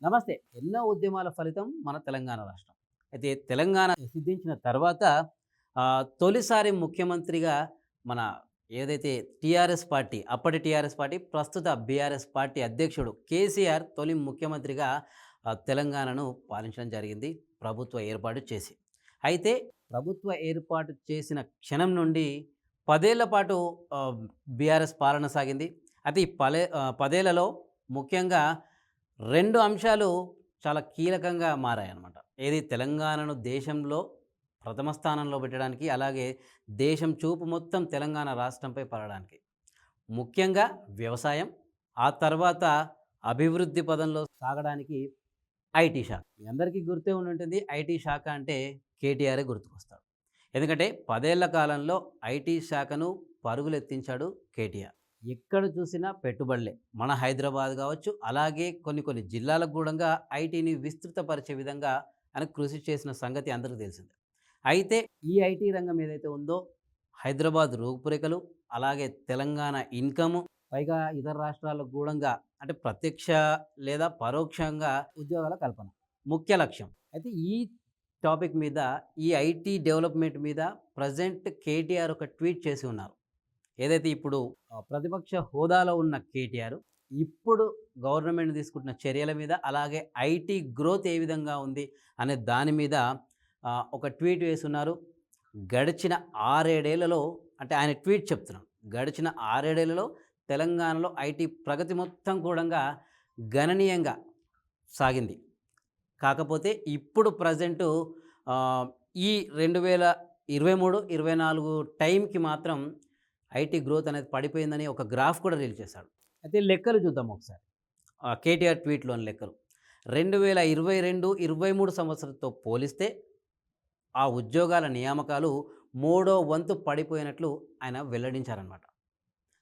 నమస్తే. ఎన్నో ఉద్యమాల ఫలితం మన తెలంగాణ రాష్ట్రం. అయితే తెలంగాణ సిద్ధించిన తర్వాత తొలిసారి ముఖ్యమంత్రిగా మన ఏదైతే టీఆర్ఎస్ పార్టీ, అప్పటి టీఆర్ఎస్ పార్టీ, ప్రస్తుత బీఆర్ఎస్ పార్టీ అధ్యక్షుడు కేసీఆర్ తొలి ముఖ్యమంత్రిగా తెలంగాణను పాలించడం జరిగింది. ప్రభుత్వ ఏర్పాటు చేసి. అయితే ప్రభుత్వ ఏర్పాటు చేసిన క్షణం నుండి 10 ఏళ్ల పాటు బీఆర్ఎస్ పాలన సాగింది. అయితే ఈ 10 ఏళ్లలో ముఖ్యంగా 2 అంశాలు చాలా కీలకంగా మారాయన్నమాట. ఏది తెలంగాణను దేశంలో ప్రథమ స్థానంలో పెట్టడానికి, అలాగే దేశం చూపు మొత్తం తెలంగాణ రాష్ట్రంపై పడడానికి. ముఖ్యంగా వ్యవసాయం, ఆ తర్వాత అభివృద్ధి పదంలో సాగడానికి ఐటీ శాఖ. మీ అందరికీ గుర్తే ఉండుంటుంది. ఐటీ శాఖ అంటే కేటీఆరే గుర్తుకొస్తాడు. ఎందుకంటే 10 ఏళ్ల కాలంలో ఐటీ శాఖను పరుగులెత్తించాడు కేటీఆర్. ఎక్కడ చూసినా పెట్టుబడులే. మన హైదరాబాద్ కావచ్చు, అలాగే కొన్ని కొన్ని జిల్లాలకు గూడంగా ఐటీని విస్తృతపరిచే విధంగా ఆయన కృషి చేసిన సంగతి అందరికీ తెలిసిందే. అయితే ఈ ఐటీ రంగం ఏదైతే ఉందో, హైదరాబాద్ రూపురేఖలు, అలాగే తెలంగాణ ఇన్కము, పైగా ఇతర రాష్ట్రాలకు గూడంగా అంటే ప్రత్యక్ష లేదా పరోక్షంగా ఉద్యోగాల కల్పన ముఖ్య లక్ష్యం. అయితే ఈ టాపిక్ మీద, ఈ ఐటీ డెవలప్‌మెంట్ మీద ప్రెజెంట్ కేటీఆర్ ఒక ట్వీట్ చేసి ఉన్నారు. ఏదైతే ఇప్పుడు ప్రతిపక్ష హోదాలో ఉన్న కేటీఆర్ ఇప్పుడు గవర్నమెంట్ తీసుకుంటున్న చర్యల మీద, అలాగే ఐటీ గ్రోత్ ఏ విధంగా ఉంది అనే దాని మీద ఒక ట్వీట్ వేసున్నారు. గడిచిన 6, 7 ఏళ్లలో అంటే ఆయన ట్వీట్ చెప్తున్నాను. గడిచిన 6, 7 ఏళ్లలో తెలంగాణలో ఐటీ ప్రగతి మొత్తం కూడంగా గణనీయంగా సాగింది. కాకపోతే ఇప్పుడు ప్రెజెంటు ఈ 2023, 24 టైంకి మాత్రం ఐటీ గ్రోత్ అనేది పడిపోయిందని ఒక గ్రాఫ్ కూడా రిలీజ్ చేశాడు. అయితే లెక్కలు చూద్దాం ఒకసారి. కేటీఆర్ ట్వీట్‌లోని లెక్కలు. 2022, 23 సంవత్సరంతో పోలిస్తే ఆ ఉద్యోగాల నియామకాలు మూడో వంతు పడిపోయినట్లు ఆయన వెల్లడించారనమాట.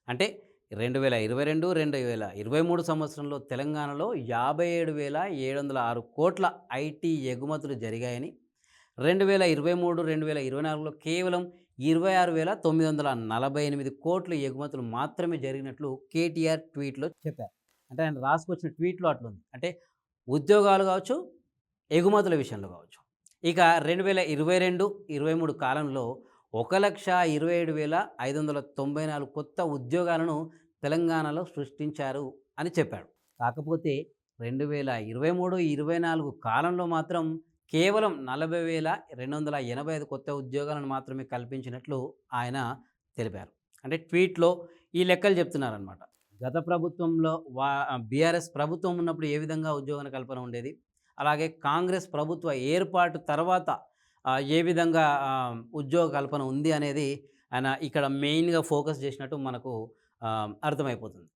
అంటే 2022, 2023 సంవత్సరంలో తెలంగాణలో 57,706 కోట్ల ఐటీ ఎగుమతులు జరిగాయని, 2023, 2024లో కేవలం 26,948 కోట్ల ఎగుమతులు మాత్రమే జరిగినట్లు కేటీఆర్ ట్వీట్‌లో చెప్పారు. అంటే ఆయన రాసుకొచ్చిన ట్వీట్‌లో అట్లుంది. అంటే ఉద్యోగాలు కావచ్చు, ఎగుమతుల విషయంలో కావచ్చు. ఇక 2022, 23 కాలంలో 1,27,594 కొత్త ఉద్యోగాలను తెలంగాణలో సృష్టించారు అని చెప్పాడు. కాకపోతే 2023, 24 కాలంలో మాత్రం కేవలం 40,285 కొత్త ఉద్యోగాలను మాత్రమే కల్పించినట్లు ఆయన తెలిపారు. అంటే ట్వీట్‌లో ఈ లెక్కలు చెప్తున్నారనమాట. గత ప్రభుత్వంలో బీఆర్ఎస్ ప్రభుత్వం ఉన్నప్పుడు ఏ విధంగా ఉద్యోగాల కల్పన ఉండేది, అలాగే కాంగ్రెస్ ప్రభుత్వ ఏర్పాటు తర్వాత ఏ విధంగా ఉద్యోగ కల్పన ఉంది అనేది ఆయన ఇక్కడ మెయిన్‌గా ఫోకస్ చేసినట్టు మనకు అర్థమైపోతుంది.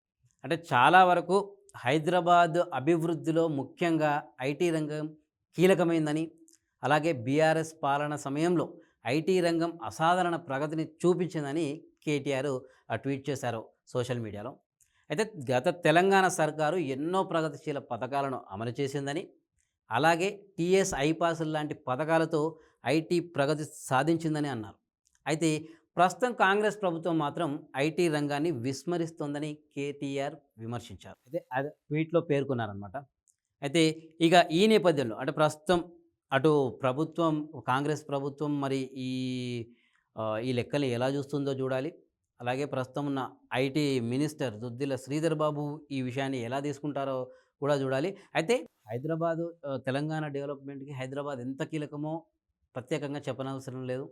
అంటే చాలా వరకు హైదరాబాద్ అభివృద్ధిలో ముఖ్యంగా ఐటీ రంగం కీలకమైందని, అలాగే బీఆర్ఎస్ పాలన సమయంలో ఐటీ రంగం అసాధారణ ప్రగతిని చూపించిందని కేటీఆర్ ట్వీట్ చేశారు సోషల్ మీడియాలో. అయితే గత తెలంగాణ సర్కారు ఎన్నో ప్రగతిశీల పథకాలను అమలు చేసిందని, అలాగే టీఎస్ ఐపాస్ లాంటి పథకాలతో ఐటీ ప్రగతి సాధించిందని అన్నారు. అయితే ప్రస్తుతం కాంగ్రెస్ ప్రభుత్వం మాత్రం ఐటీ రంగాన్ని విస్మరిస్తోందని కేటీఆర్ విమర్శించారు. అయితే అది ట్వీట్‌లో పేర్కొన్నారనమాట. అయితే ఇక ఈ నేపథ్యంలో అంటే ప్రస్తుతం అటు ప్రభుత్వం, కాంగ్రెస్ ప్రభుత్వం మరి ఈ లెక్కల్ని ఎలా చూస్తుందో చూడాలి. అలాగే ప్రస్తుతం ఉన్న ఐటీ మినిస్టర్ దుద్దిల్ల శ్రీధర్ బాబు ఈ విషయాన్ని ఎలా తీసుకుంటారో కూడా చూడాలి. అయితే హైదరాబాదు తెలంగాణ డెవలప్‌మెంట్‌కి హైదరాబాద్ ఎంత కీలకమో ప్రత్యేకంగా చెప్పనవసరం లేదు.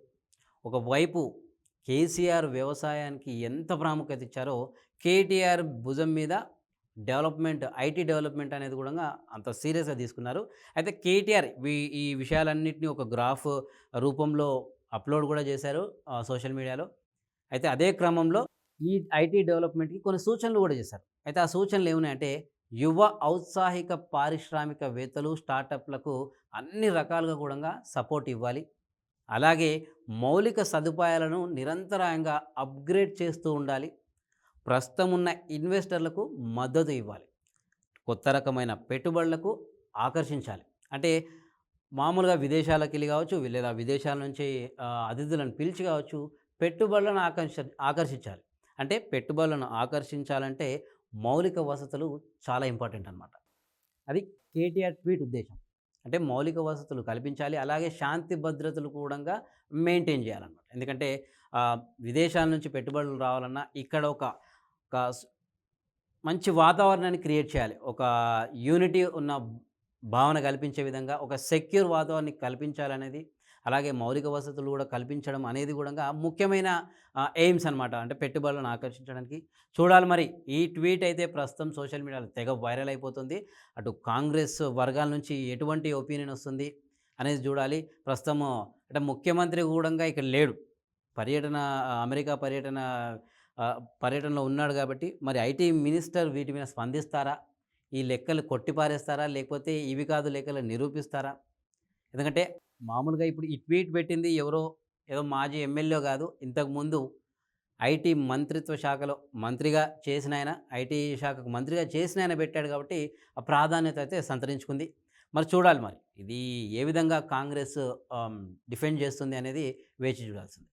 ఒకవైపు కేసీఆర్ వ్యవసాయానికి ఎంత ప్రాముఖ్యత ఇచ్చారో, కేటీఆర్ భుజం మీద డెవలప్‌మెంట్, ఐటీ డెవలప్‌మెంట్ అనేది కూడా అంత సీరియస్‌గా తీసుకున్నారు. అయితే కేటీఆర్ ఈ విషయాలన్నిటిని ఒక గ్రాఫ్ రూపంలో అప్‌లోడ్ కూడా చేశారు సోషల్ మీడియాలో. అయితే అదే క్రమంలో ఈ ఐటీ డెవలప్‌మెంట్‌కి కొన్ని సూచనలు కూడా చేశారు. అయితే ఆ సూచనలు ఏమున్నాయంటే, యువ ఔత్సాహిక పారిశ్రామికవేత్తలు, స్టార్టప్‌లకు అన్ని రకాలుగా కూడా సపోర్ట్ ఇవ్వాలి. అలాగే మౌలిక సదుపాయాలను నిరంతరాయంగా అప్‌గ్రేడ్ చేస్తూ ఉండాలి. ప్రస్తుతం ఉన్న ఇన్వెస్టర్లకు మద్దతు ఇవ్వాలి. కొత్త రకమైన పెట్టుబడులకు ఆకర్షించాలి. అంటే మామూలుగా విదేశాలకెళ్ళి కావచ్చు, లేదా విదేశాల నుంచి అతిథులను పిలిచి కావచ్చు, పెట్టుబడులను ఆకర్షించాలి. అంటే పెట్టుబడులను ఆకర్షించాలంటే మౌలిక వసతులు చాలా ఇంపార్టెంట్ అనమాట. అది కేటీఆర్ ట్వీట్ ఉద్దేశం. అంటే మౌలిక వసతులు కల్పించాలి. అలాగే శాంతి భద్రతలు కూడంగా మెయింటైన్ చేయాలన్నమాట. ఎందుకంటే విదేశాల నుంచి పెట్టుబడులు రావాలన్నా ఇక్కడ ఒక మంచి వాతావరణాన్ని క్రియేట్ చేయాలి. ఒక యూనిటీ ఉన్న భావన కల్పించే విధంగా ఒక సెక్యూర్ వాతావరణాన్ని కల్పించాలనేది, అలాగే మౌలిక వసతులు కూడా కల్పించడం అనేది గూడంగా ముఖ్యమైన ఎయిమ్స్ అనమాట. అంటే పెట్టుబడులను ఆకర్షించడానికి. చూడాలి మరి. ఈ ట్వీట్ అయితే ప్రస్తుతం సోషల్ మీడియాలో తెగ వైరల్ అయిపోతుంది. అటు కాంగ్రెస్ వర్గాల నుంచి ఎటువంటి ఒపీనియన్ వస్తుంది అనేది చూడాలి. ప్రస్తుతము అంటే ముఖ్యమంత్రి గూడంగా ఇక్కడ లేడు. పర్యటన అమెరికా పర్యటనలో ఉన్నాడు కాబట్టి, మరి ఐటీ మినిస్టర్ వీటి మీద స్పందిస్తారా? ఈ లెక్కలు కొట్టిపారేస్తారా? లేకపోతే ఇవి కాదు లెక్కలు నిరూపిస్తారా? ఎందుకంటే మామూలుగా ఇప్పుడు ఈ ట్వీట్ పెట్టింది ఎవరో ఏదో మాజీ ఎమ్మెల్యే కాదు. ఇంతకుముందు ఐటీ మంత్రిత్వ శాఖలో మంత్రిగా చేసినాయన, ఐటీ శాఖకు మంత్రిగా చేసినాయన పెట్టాడు కాబట్టి, ఆ ప్రాధాన్యత అయితే సంతరించుకుంది. మరి చూడాలి మరి. ఇది ఏ విధంగా కాంగ్రెస్ డిఫెండ్ చేస్తుంది అనేది వేచి చూడాల్సింది.